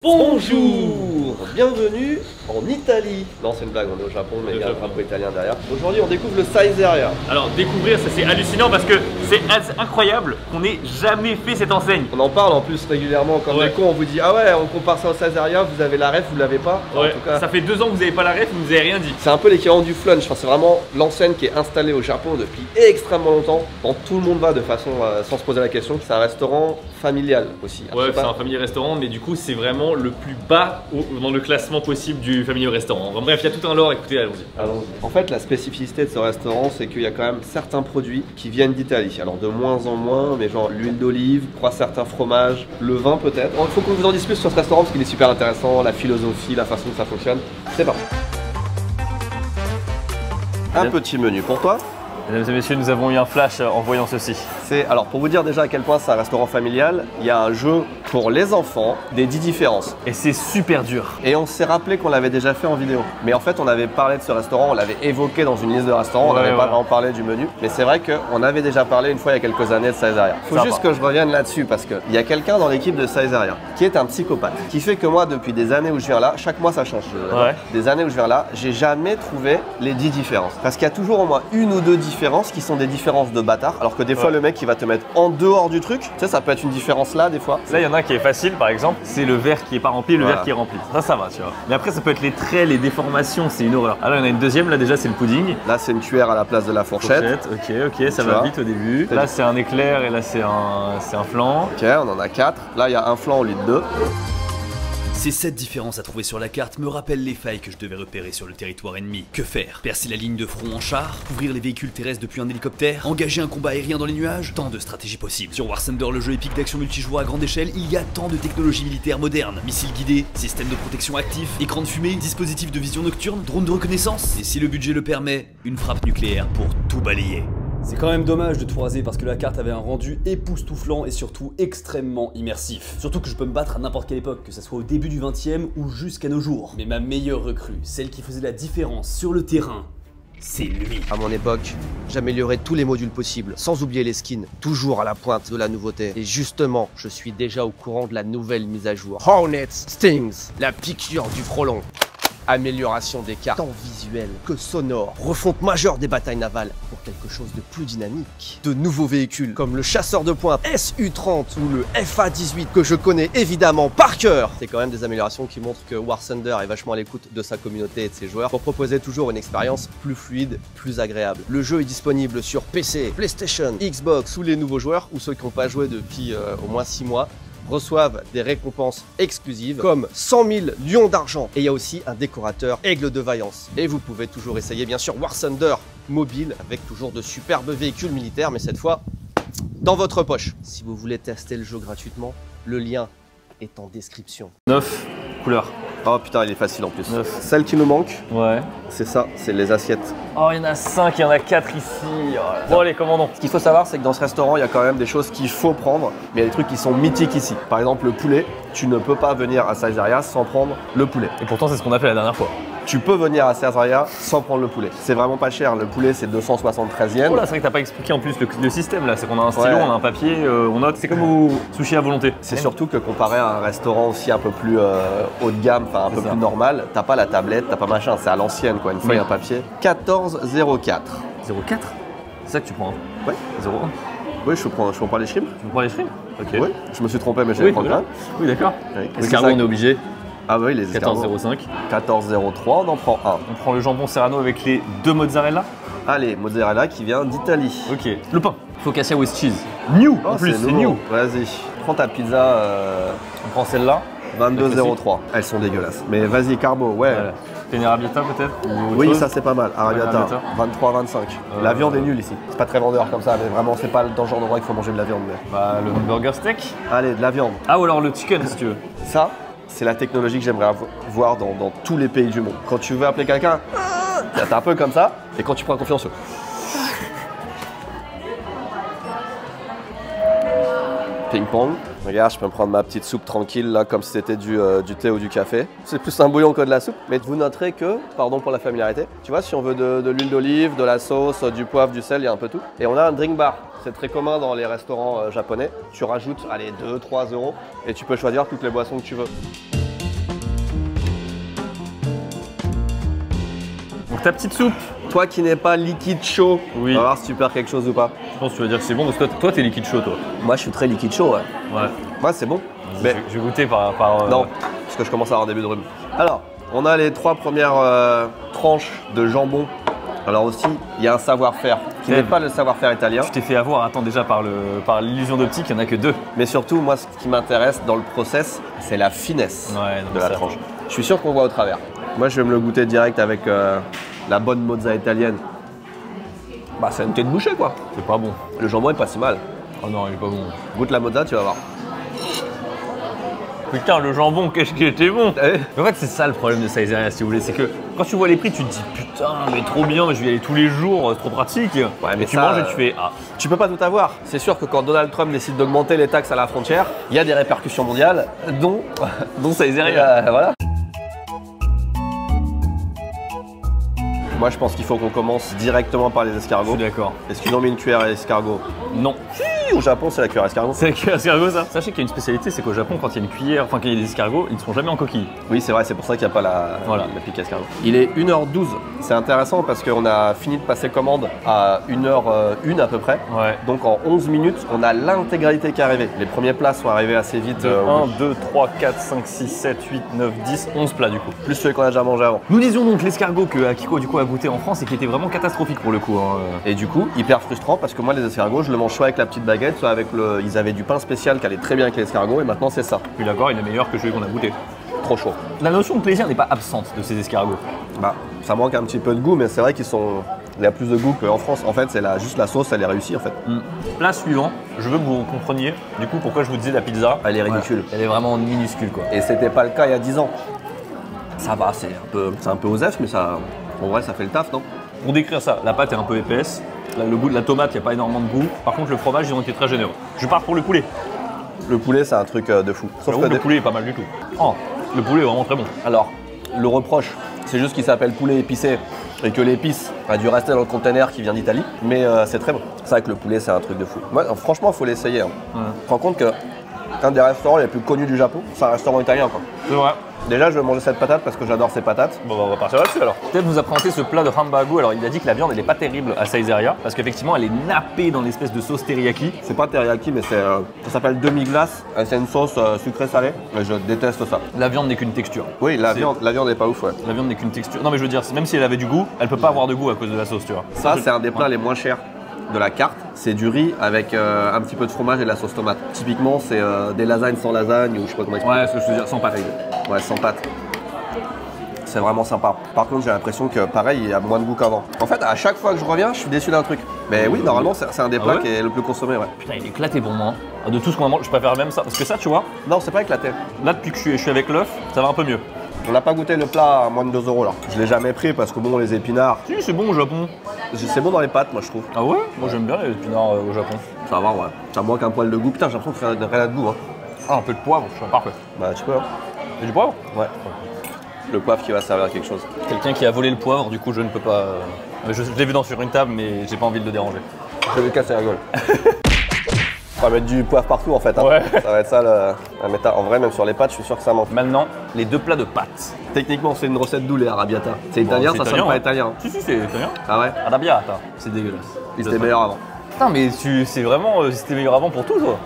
Bonjour, bienvenue en Italie. Non, c'est une blague, on est au Japon, mais il y a un drapeau italien derrière. Aujourd'hui, on découvre le Saizzeria. Alors, découvrir, ça c'est hallucinant parce que c'est incroyable qu'on ait jamais fait cette enseigne. On en parle en plus régulièrement. Quand des cons, on vous dit ah ouais, on compare ça au Saizzeria, vous avez la ref, vous l'avez pas. Ouais. En tout cas, ça fait 2 ans que vous n'avez pas la ref, vous nous avez rien dit. c'est un peu l'équivalent du flunch. Enfin, c'est vraiment l'enseigne qui est installée au Japon depuis extrêmement longtemps. Quand tout le monde va de façon sans se poser la question. C'est un restaurant familial aussi. Ouais, c'est un family restaurant, mais du coup, c'est vraiment le plus bas dans le classement possible du family restaurant. En bref, il y a tout un lore, écoutez, allons-y. En fait, la spécificité de ce restaurant, c'est qu'il y a quand même certains produits qui viennent d'Italie. Alors de moins en moins, mais genre l'huile d'olive, certains fromages, le vin peut-être. Il faut qu'on vous en dise plus sur ce restaurant parce qu'il est super intéressant, la philosophie, la façon dont ça fonctionne. C'est parti. Un petit menu pour toi. Mesdames et messieurs, nous avons eu un flash en voyant ceci. Alors pour vous dire déjà à quel point c'est un restaurant familial, il y a un jeu pour les enfants des 10 différences. Et c'est super dur. Et on s'est rappelé qu'on l'avait déjà fait en vidéo. Mais en fait on avait parlé de ce restaurant, on l'avait évoqué dans une liste de restaurants, on n'avait pas vraiment parlé du menu. Mais c'est vrai qu'on avait déjà parlé une fois il y a quelques années de Saizzeria. Faut juste que je revienne là-dessus parce qu'il y a quelqu'un dans l'équipe de Saizzeria qui est un psychopathe. Qui fait que moi depuis des années où je viens là, chaque mois ça change. Des années où je viens là, j'ai jamais trouvé les 10 différences. Parce qu'il y a toujours au moins une ou deux différences qui sont des différences de bâtard. Alors que des fois le mec il va te mettre en dehors du truc. Tu sais, ça peut être une différence là des fois. Là il y en a un qui est facile par exemple, c'est le verre qui est pas rempli et le verre qui est rempli. Ça va tu vois. Mais après ça peut être les traits, les déformations, c'est une horreur. Alors il y en a une deuxième, là déjà c'est le pudding. Là c'est une cuillère à la place de la fourchette. Ok, ça va vite au début. Là c'est un éclair et là c'est un flan. Ok, on en a 4. Là il y a un flan au lieu de 2. Ces 7 différences à trouver sur la carte me rappellent les failles que je devais repérer sur le territoire ennemi. Que faire? Percer la ligne de front en char? Couvrir les véhicules terrestres depuis un hélicoptère? Engager un combat aérien dans les nuages? Tant de stratégies possibles. Sur War Thunder, le jeu épique d'action multijoueur à grande échelle, il y a tant de technologies militaires modernes. Missiles guidés, systèmes de protection actifs, écran de fumée, dispositifs de vision nocturne, drones de reconnaissance. Et si le budget le permet, une frappe nucléaire pour tout balayer. C'est quand même dommage de tout raser parce que la carte avait un rendu époustouflant et surtout extrêmement immersif. Surtout que je peux me battre à n'importe quelle époque, que ce soit au début du 20e ou jusqu'à nos jours. Mais ma meilleure recrue, celle qui faisait la différence sur le terrain, c'est lui. À mon époque, j'améliorais tous les modules possibles, sans oublier les skins, toujours à la pointe de la nouveauté. Et justement, je suis déjà au courant de la nouvelle mise à jour. Hornets Stings, la piqûre du frelon. Amélioration des cartes, tant visuelle que sonore. Refonte majeure des batailles navales pour quelque chose de plus dynamique. De nouveaux véhicules comme le chasseur de pointe SU-30 ou le FA-18 que je connais évidemment par cœur. C'est quand même des améliorations qui montrent que War Thunder est vachement à l'écoute de sa communauté et de ses joueurs pour proposer toujours une expérience plus fluide, plus agréable. Le jeu est disponible sur PC, PlayStation, Xbox ou les nouveaux joueurs ou ceux qui n'ont pas joué depuis au moins 6 mois. Reçoivent des récompenses exclusives comme 100 000 lions d'argent. Et il y a aussi un décorateur aigle de vaillance. Et vous pouvez toujours essayer bien sûr War Thunder mobile avec toujours de superbes véhicules militaires, mais cette fois dans votre poche. Si vous voulez tester le jeu gratuitement, le lien est en description. 9 couleurs. Oh putain, il est facile en plus. 9. Celle qui nous manque, c'est ça, c'est les assiettes. Oh, il y en a 5, il y en a 4 ici. Bon, allez, commandons. Ce qu'il faut savoir, c'est que dans ce restaurant, il y a quand même des choses qu'il faut prendre, mais il y a des trucs qui sont mythiques ici. Par exemple, le poulet, tu ne peux pas venir à Saizzeria sans prendre le poulet. Et pourtant, c'est ce qu'on a fait la dernière fois. Tu peux venir à Saizzeria sans prendre le poulet. C'est vraiment pas cher. Le poulet, c'est 273 yens. Oh là, c'est vrai que t'as pas expliqué en plus le système là. C'est qu'on a un stylo, on a un papier, on note. C'est comme au sushi à volonté. C'est surtout que comparé à un restaurant aussi un peu plus haut de gamme, enfin un peu plus normal, t'as pas la tablette, t'as pas machin. C'est à l'ancienne quoi. Une feuille, un papier. 14,04. 0,4 C'est ça que tu prends? Ouais. 0,1. Oui, je prends les shrimps. Tu prends les shrimps? Ok. Oui, je me suis trompé, mais j'allais prendre là. Oui, d'accord. Les cargos, on est obligé. Ah oui, les 14,05. 14,03, on en prend un. On prend le jambon serrano avec les 2 mozzarella. Allez, mozzarella qui vient d'Italie. Ok. Le pain. Focaccia with cheese. New en plus, c'est new. Vas-y. Prends ta pizza. On prend celle-là. 22,03. Elles sont dégueulasses. Mais vas-y, carbo, ouais. Une arrabbiata peut-être? Oui, ça c'est pas mal. Arrabbiata, 23,25. La viande est nulle ici. C'est pas très vendeur comme ça, mais vraiment, c'est pas dans le genre d'endroit qu'il faut manger de la viande. Mais... Bah, le burger steak. Allez, de la viande. Ah, ou alors le chicken si tu veux. Ça, c'est la technologie que j'aimerais voir dans tous les pays du monde. Quand tu veux appeler quelqu'un, t'es un peu comme ça, et quand tu prends confiance, ping-pong. Regarde, je peux me prendre ma petite soupe tranquille là, comme si c'était du thé ou du café. C'est plus un bouillon que de la soupe. Mais vous noterez que, pardon pour la familiarité, tu vois, si on veut de l'huile d'olive, de la sauce, du poivre, du sel, il y a un peu tout. Et on a un drink bar. C'est très commun dans les restaurants japonais. Tu rajoutes, allez, 2-3 euros et tu peux choisir toutes les boissons que tu veux. Donc ta petite soupe. Toi qui n'es pas liquide chaud, Oui. on va voir si tu perds quelque chose ou pas. Je pense que tu vas dire que c'est bon, parce que toi t'es liquide chaud toi. Moi je suis très liquide chaud, ouais. Ouais. Moi c'est bon. Mais Je vais goûter par non, parce que je commence à avoir un début de rhume. Alors, on a les 3 premières tranches de jambon. Alors aussi, il y a un savoir-faire qui n'est pas le savoir-faire italien. Tu t'es fait avoir, attends, déjà par l'illusion d'optique, il n'y en a que 2. Mais surtout, moi, ce qui m'intéresse dans le process, c'est la finesse Ouais, non, de la ça. tranche. Je suis sûr qu'on voit au travers. Moi, je vais me le goûter direct avec la bonne mozza italienne. Bah, c'est une tête bouchée, quoi. C'est pas bon. Le jambon est pas si mal. Oh non, il est pas bon. Goûte la mozza, tu vas voir. Putain, le jambon, qu'est-ce qui était bon. Eh, En fait, c'est ça le problème de Saizeriya, si vous voulez. C'est que quand tu vois les prix, tu te dis putain, mais trop bien, mais je vais y aller tous les jours, c'est trop pratique. mais et tu ça, manges et tu fais ah. tu peux pas tout avoir. C'est sûr que quand Donald Trump décide d'augmenter les taxes à la frontière, il y a des répercussions mondiales, dont Saizeriya. voilà. Moi, je pense qu'il faut qu'on commence directement par les Je escargots. suis d'accord. Est-ce qu'ils ont mis une cuillère à escargot? Non. Au Japon, c'est la cuillère à escargot. C'est la cuillère à escargot, ça. Sachez qu'il y a une spécialité, c'est qu'au Japon, quand il y a une cuillère, enfin, quand il y a des escargots, ils ne sont jamais en coquille. Oui, c'est vrai, c'est pour ça qu'il n'y a pas la pique à escargot. Il est 1h12. C'est intéressant parce qu'on a fini de passer commande à 1h01 à peu près. Ouais. Donc en 11 minutes, on a l'intégralité qui est arrivée. Les premiers plats sont arrivés assez vite. 1, 2, 3, 4, 5, 6, 7, 8, 9, 10, 11 plats du coup. Plus ceux qu'on a déjà mangé avant. Nous disions donc l'escargot que Akiko du coup a goûté en France et qui était vraiment catastrophique pour le coup. Hein. Et du coup, hyper frustrant parce que moi, les escargots, je le mange soit avec la petite baguette, soit avec le. Ils avaient du pain spécial qui allait très bien avec l'escargot et maintenant c'est ça. Puis d'accord, il est meilleur que celui qu'on a goûté. Trop chaud. La notion de plaisir n'est pas absente de ces escargots. Bah, ça manque un petit peu de goût, mais c'est vrai qu'ils sont. Il y a plus de goût qu'en France. En fait, c'est juste la sauce, elle est réussie en fait. Plat suivant, je veux que vous compreniez du coup pourquoi je vous disais la pizza. Elle est ridicule. Elle est vraiment minuscule quoi. Et c'était pas le cas il y a 10 ans. Ça va, c'est un peu osef, mais ça. En vrai, ça fait le taf, non? Pour décrire ça, la pâte est un peu épaisse. Le goût de la tomate, il n'y a pas énormément de goût. Par contre, le fromage, ils ont été très généreux. Je pars pour le poulet. Le poulet, c'est un truc de fou. Sauf J'avoue que que le poulet est pas mal du tout. Oh, le poulet est vraiment très bon. Alors, le reproche, c'est juste qu'il s'appelle poulet épicé et que l'épice a dû rester dans le container qui vient d'Italie. Mais c'est très bon. C'est vrai que le poulet, c'est un truc de fou. Moi, franchement, il faut l'essayer. Hein. Tu te rends compte que un des restaurants les plus connus du Japon, c'est un restaurant italien, quoi. C'est vrai. Déjà, je vais manger cette patate parce que j'adore ces patates. Bon, bah, on va partir là-dessus alors. Peut-être nous a présenté ce plat de hambagu. Alors, il a dit que la viande, elle est pas terrible à Saizeriya parce qu'effectivement, elle est nappée dans l'espèce de sauce teriyaki. C'est pas teriyaki, mais ça s'appelle demi-glace. C'est une sauce sucrée-salée. Mais je déteste ça. La viande n'est qu'une texture. Oui, la viande est pas ouf, ouais. La viande n'est qu'une texture. Non, mais je veux dire, même si elle avait du goût, elle peut pas avoir de goût à cause de la sauce, tu vois. Ça, c'est un des plats les moins chers de la carte. C'est du riz avec un petit peu de fromage et de la sauce tomate. Typiquement, c'est des lasagnes sans lasagne ou je sais pas comment expliquer. Ouais, ce que je veux dire, sans pâte. Ouais, sans pâte. C'est vraiment sympa. Par contre, j'ai l'impression que pareil, il y a moins de goût qu'avant. En fait, à chaque fois que je reviens, je suis déçu d'un truc. Mais oui, normalement, c'est un des plats ouais qui est le plus consommé, ouais. Putain, il est éclaté pour moi. Hein. De tout ce qu'on a mangé, je préfère même ça. Parce que ça, tu vois, Non, c'est pas éclaté. là, depuis que je suis avec l'œuf, ça va un peu mieux. On n'a pas goûté le plat à moins de 2 € là. Je l'ai jamais pris parce que bon, les épinards, Si, c'est bon au Japon. c'est bon dans les pâtes, moi je trouve. Ah ouais? Moi, j'aime bien les épinards au Japon. Ça va, ouais. Ça manque un poil de goût. Putain, j'ai l'impression que ça n'a rien de goût, hein. Ah, un peu de poivre, je suis parfait. Bah, tu peux, hein. Et du poivre? Ouais. Le poivre qui va servir à quelque chose. Quelqu'un qui a volé le poivre, du coup, je ne peux pas. Je l'ai vu sur une table, mais j'ai pas envie de le déranger. Je vais lui casser la gueule. On va mettre du poivre partout en fait. Hein. Ouais. Ça va être ça le. En vrai, même sur les pâtes, je suis sûr que ça manque. Maintenant, les 2 plats de pâtes. Techniquement, c'est une recette d'où les arrabbiata. C'est italien, c'est ça sonne italien, pas hein. italien. Si, c'est italien. Ah ouais? Arrabbiata, c'est dégueulasse. C'était meilleur avant. Putain, mais c'est vraiment. C'était meilleur avant pour tout, toi.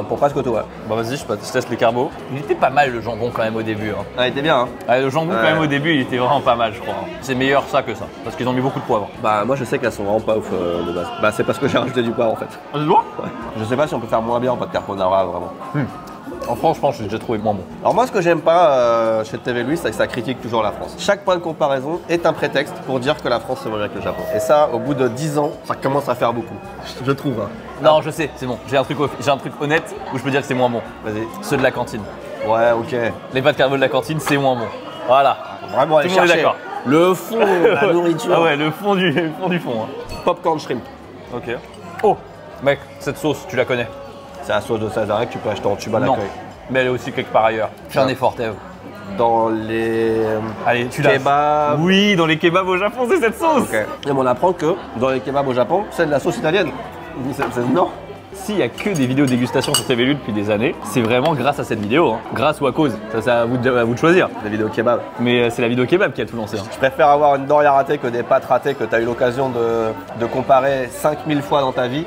Pour presque tout, ouais. Bah, vas-y, je teste les carbos. Il était pas mal le jambon quand même au début. Hein. Ah, il était bien, hein. Ah, le jambon, Ouais. quand même, au début, il était vraiment pas mal, je crois. Hein. C'est meilleur ça que ça. Parce qu'ils ont mis beaucoup de poivre. Bah, moi je sais qu'elles sont vraiment pas ouf de base. Bah, c'est parce que j'ai rajouté du poivre en fait. Ah, tu vois? Ouais. Je sais pas si on peut faire moins bien en pâte carbonara vraiment. En France, je pense que j'ai déjà trouvé moins bon. Alors, moi, ce que j'aime pas chez TV Louis, c'est que ça critique toujours la France. Chaque point de comparaison est un prétexte pour dire que la France c'est moins bien que le Japon. Et ça, au bout de 10 ans, ça commence à faire beaucoup. Je trouve. Hein. Non, je sais, c'est bon. J'ai un truc honnête où je peux dire que c'est moins bon. Vas-y. Ceux de la cantine. Ouais, ok. Les pâtes carbo de la cantine, c'est moins bon. Voilà. Vraiment, aller Tout le monde est chercher d'accord. le fond, la nourriture. Ah ouais, le fond du fond. Hein. Popcorn shrimp. Ok. Oh, mec, cette sauce, tu la connais? C'est la sauce de Saizeriya que tu peux acheter en tube à Non. l'accueil. Mais elle est aussi quelque part ailleurs. Fais un Ah. effort, Théo. Dans les Allez, tu l'as. kebabs. Oui, dans les kebabs au Japon, c'est cette sauce. Ok. Et on apprend que dans les kebabs au Japon, c'est de la sauce italienne. Non. s'il y a que des vidéos dégustation sur TVLU depuis des années, c'est vraiment grâce à cette vidéo, hein. Grâce ou à cause. Ça, c'est à vous de choisir. La vidéo kebab. Mais c'est la vidéo kebab qui a tout lancé. Hein. Je préfère avoir une doria ratée que des pâtes ratées que tu as eu l'occasion de comparer 5000 fois dans ta vie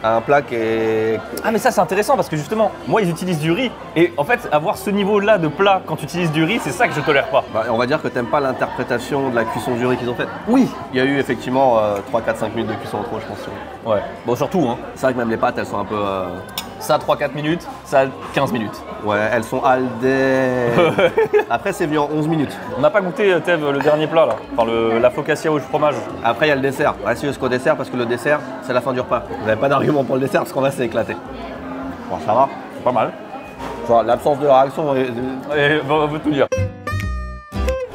à un plat qui est... Ah mais ça c'est intéressant parce que justement, moi ils utilisent du riz et en fait avoir ce niveau-là de plat quand tu utilises du riz, c'est ça que je tolère pas. Bah, on va dire que t'aimes pas l'interprétation de la cuisson du riz qu'ils ont faite. Oui, il y a eu effectivement 3, 4, 5 minutes de cuisson en trop, je pense. Ouais, bon surtout hein. C'est vrai que même les pâtes, elles sont un peu... Ça 3-4 minutes, ça 15 minutes. Ouais, elles sont al dente. Après, c'est venu en 11 minutes. On n'a pas goûté Tev le dernier plat là, enfin la focaccia au fromage. Après, il y a le dessert. Restez jusqu'au dessert parce que le dessert, c'est la fin du repas. Vous n'avez pas d'argument pour le dessert parce qu'on va s'éclater. Bon, ça va. C'est pas mal. Genre, l'absence de réaction... Et on veut tout dire.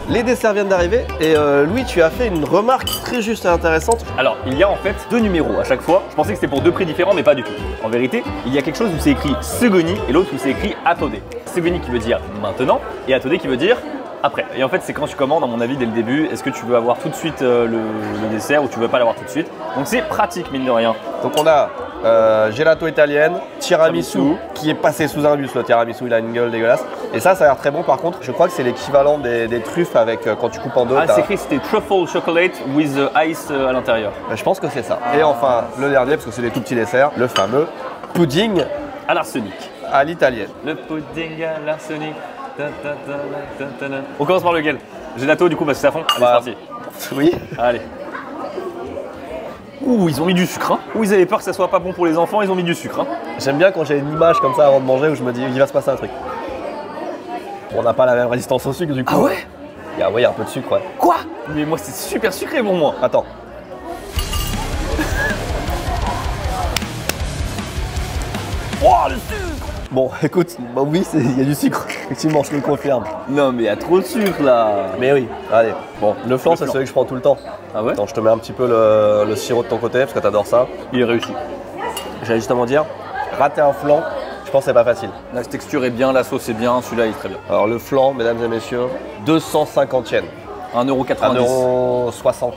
Les desserts viennent d'arriver et Louis, tu as fait une remarque très juste et intéressante. Alors, il y a en fait 2 numéros à chaque fois. Je pensais que c'était pour 2 prix différents, mais pas du tout. En vérité, il y a quelque chose où c'est écrit Segoni et l'autre où c'est écrit Atodé. Segoni qui veut dire maintenant et Atodé qui veut dire après. Et en fait, c'est quand tu commandes, à mon avis, dès le début, est-ce que tu veux avoir tout de suite le dessert ou tu veux pas l'avoir tout de suite. Donc c'est pratique, mine de rien. Donc on a gelato italienne, tiramisu, qui est passé sous un bus. Le tiramisu, il a une gueule dégueulasse. Et ça a l'air très bon par contre. Je crois que c'est l'équivalent des truffes avec quand tu coupes en deux. Ah, c'est écrit c'était truffle chocolate with ice à l'intérieur. Je pense que c'est ça. Et enfin, le dernier, parce que c'est des tout petits desserts, le fameux pudding À l'arsenic. à l'italienne. Le pudding à l'arsenic. On commence par lequel? Gelato du coup parce que c'est à fond. Allez, Bah, c'est parti. Oui. Allez. Ouh, ils ont mis du sucre. Hein. Ouh, ils avaient peur que ça soit pas bon pour les enfants, ils ont mis du sucre. Hein. J'aime bien quand j'ai une image comme ça avant de manger où je me dis il va se passer un truc. On n'a pas la même résistance au sucre du coup. Ah ouais? Il y a un peu de sucre, ouais. Quoi? Mais moi c'est super sucré pour moi. Attends. Oh le sucre! Bon, écoute, bah oui, il y a du sucre. Effectivement, je te le confirme. Non mais il y a trop de sucre là. Mais oui, allez. Bon, le flan, c'est flan. celui que je prends tout le temps. Ah ouais? Attends, je te mets un petit peu le sirop de ton côté parce que t'adores ça. Il est réussi. J'allais justement dire, rater un flan, je pense que c'est pas facile. La texture est bien, la sauce est bien, celui-là il est très bien. Alors le flan, mesdames et messieurs, 250 yens. 1,90€. 1,70€.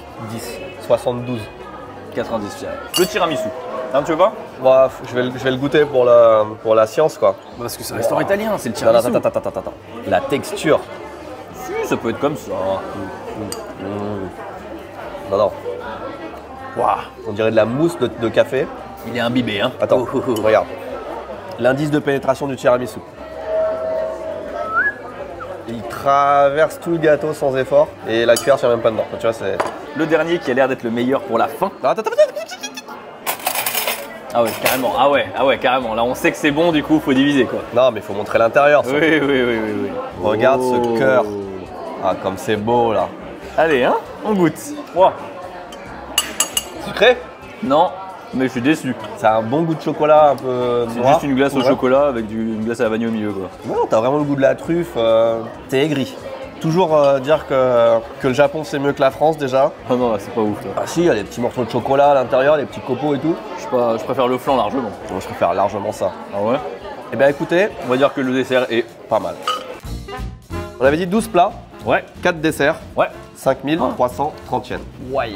72. 90 tiens. Le tiramisu. Hein, tu veux pas? Bon, je vais le goûter pour la science, quoi. Parce que c'est un restaurant italien, c'est le Non, tiramisu. attends. La texture. Si, ça peut être comme ça. Non. Waouh, on dirait de la mousse de café. Il est imbibé, hein. Attends, Oh. regarde. L'indice de pénétration du tiramisu. Il traverse tout le gâteau sans effort et la cuillère tient même pas dedans. Tu vois, c'est... Le dernier qui a l'air d'être le meilleur pour la fin. Non, attends. Ah ouais, carrément. Ah ouais, carrément. Là, on sait que c'est bon, du coup, faut diviser, quoi. Non, mais il faut montrer l'intérieur. ça. Oui. Regarde Oh. ce cœur. Ah, comme c'est beau, là. Allez, hein, on goûte. 3. Sucré? Non, mais je suis déçu. Ça a un bon goût de chocolat, un peu C'est noir. juste une glace au Ouais. chocolat avec une glace à la vanille au milieu, quoi. Non, t'as vraiment le goût de la truffe. T'es aigri. Toujours dire que le Japon c'est mieux que la France déjà. Ah non, là, c'est pas ouf, là. Ah si, il y a des petits morceaux de chocolat à l'intérieur, des petits copeaux et tout. Je préfère le flan largement. Moi, je préfère largement ça. Ah ouais? Eh bien écoutez, On va dire que le dessert est pas mal. On avait dit 12 plats, Ouais. 4 desserts, Ouais. 5330 yens. Ouais.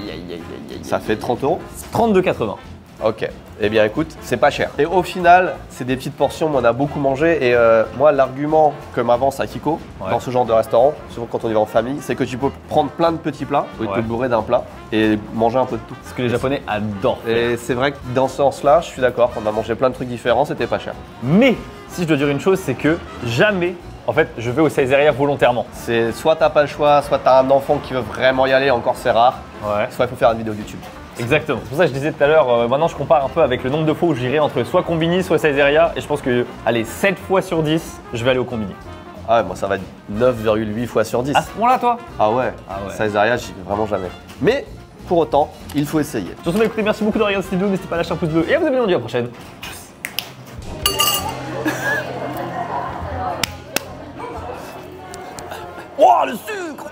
Ça fait 30 €. 32,80. Ok. Eh bien écoute, c'est pas cher. Et au final, c'est des petites portions, mais on a beaucoup mangé. Et moi, l'argument que m'avance Akiko Ouais. dans ce genre de restaurant, souvent quand on y va en famille, c'est que tu peux prendre plein de petits plats, ou te Ouais. bourrer d'un plat, et manger un peu de tout. Ce que les Japonais adorent. Et c'est vrai que dans ce sens-là, je suis d'accord, on a mangé plein de trucs différents, c'était pas cher. Mais si je dois dire une chose, c'est que jamais, en fait, je vais au Caesarea volontairement. C'est soit t'as pas le choix, soit t'as un enfant qui veut vraiment y aller, encore c'est rare, Ouais. soit il faut faire une vidéo YouTube. Exactement. C'est pour ça que je disais tout à l'heure, maintenant je compare un peu avec le nombre de fois où j'irai entre soit Combini, soit Caesarea. Et je pense que, allez, 7 fois sur 10, je vais aller au Combini. Ah ouais, moi ça va être 9,8 fois sur 10. À ce point-là, toi? Ah ouais, Ah ouais. Caesarea, j'y vais vraiment jamais. Mais pour autant, il faut essayer. Sur ce, bah, écoutez, merci beaucoup de regarder cette vidéo. N'hésitez pas à lâcher un pouce bleu et à vous abonner. On se dit à la prochaine. Oh, le sucre!